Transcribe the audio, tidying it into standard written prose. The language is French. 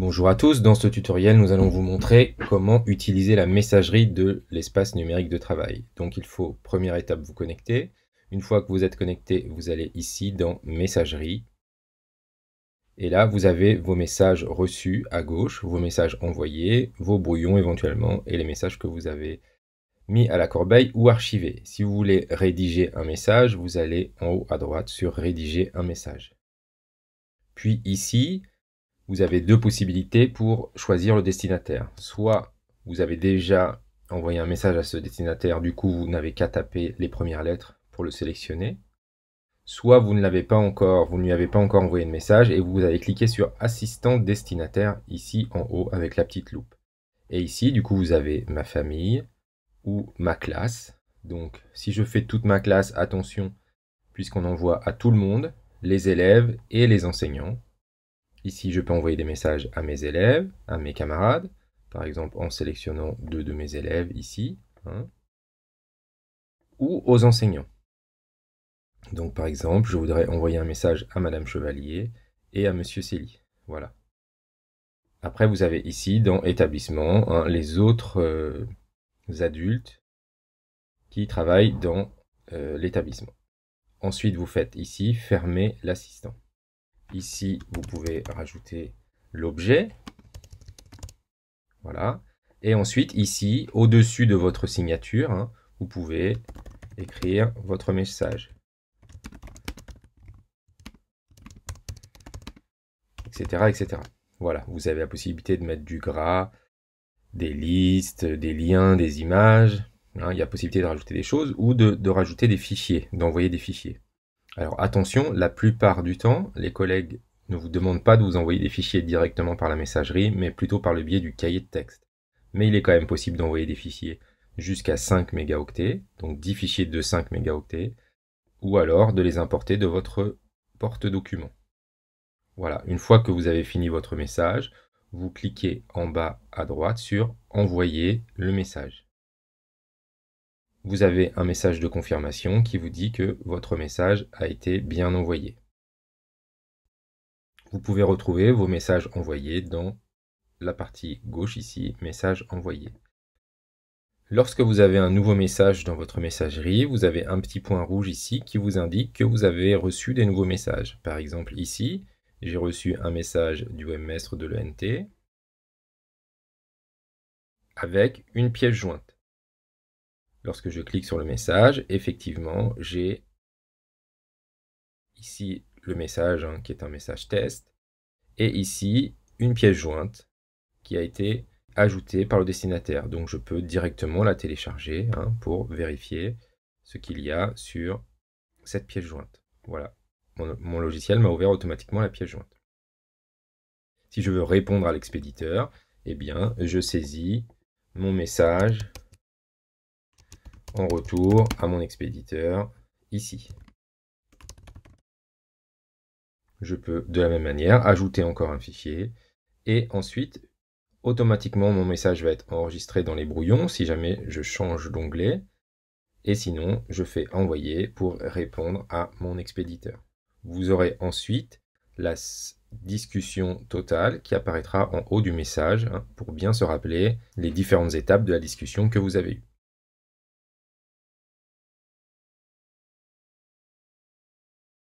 Bonjour à tous, dans ce tutoriel nous allons vous montrer comment utiliser la messagerie de l'espace numérique de travail. Donc il faut, première étape, vous connecter. Une fois que vous êtes connecté, vous allez ici dans messagerie. Et là vous avez vos messages reçus à gauche, vos messages envoyés, vos brouillons éventuellement et les messages que vous avez mis à la corbeille ou archivés. Si vous voulez rédiger un message, vous allez en haut à droite sur rédiger un message. Puis ici, vous avez deux possibilités pour choisir le destinataire. Soit vous avez déjà envoyé un message à ce destinataire, du coup vous n'avez qu'à taper les premières lettres pour le sélectionner. Soit vous ne l'avez pas encore, vous ne lui avez pas encore envoyé de message et vous allez cliquer sur assistant destinataire ici en haut avec la petite loupe. Et ici, du coup, vous avez ma famille ou ma classe. Donc, si je fais toute ma classe, attention, puisqu'on envoie à tout le monde, les élèves et les enseignants. Ici, je peux envoyer des messages à mes élèves, à mes camarades, par exemple en sélectionnant deux de mes élèves ici, ou aux enseignants. Donc par exemple, je voudrais envoyer un message à Madame Chevalier et à Monsieur Célie. Voilà. Après, vous avez ici, dans établissement, les autres adultes qui travaillent dans l'établissement. Ensuite, vous faites ici, fermer l'assistant. Ici, vous pouvez rajouter l'objet. Voilà. Et ensuite, ici, au-dessus de votre signature, vous pouvez écrire votre message, etc., etc. Voilà, vous avez la possibilité de mettre du gras, des listes, des liens, des images. Il y a possibilité de rajouter des choses ou de rajouter des fichiers, d'envoyer des fichiers. Alors attention, la plupart du temps, les collègues ne vous demandent pas de vous envoyer des fichiers directement par la messagerie, mais plutôt par le biais du cahier de texte. Mais il est quand même possible d'envoyer des fichiers jusqu'à 5 mégaoctets, donc 10 fichiers de 5 mégaoctets, ou alors de les importer de votre porte-document. Voilà, une fois que vous avez fini votre message, vous cliquez en bas à droite sur « Envoyer le message ». Vous avez un message de confirmation qui vous dit que votre message a été bien envoyé. Vous pouvez retrouver vos messages envoyés dans la partie gauche ici, message envoyé. Lorsque vous avez un nouveau message dans votre messagerie, vous avez un petit point rouge ici qui vous indique que vous avez reçu des nouveaux messages. Par exemple ici, j'ai reçu un message du webmestre de l'ENT avec une pièce jointe. Lorsque je clique sur le message, effectivement, j'ai ici le message qui est un message test et ici une pièce jointe qui a été ajoutée par le destinataire. Donc je peux directement la télécharger pour vérifier ce qu'il y a sur cette pièce jointe. Voilà, mon logiciel m'a ouvert automatiquement la pièce jointe. Si je veux répondre à l'expéditeur, eh bien, je saisis mon message en retour à mon expéditeur ici. Je peux de la même manière ajouter encore un fichier et ensuite automatiquement mon message va être enregistré dans les brouillons si jamais je change d'onglet et sinon je fais envoyer pour répondre à mon expéditeur. Vous aurez ensuite la discussion totale qui apparaîtra en haut du message pour bien se rappeler les différentes étapes de la discussion que vous avez eue.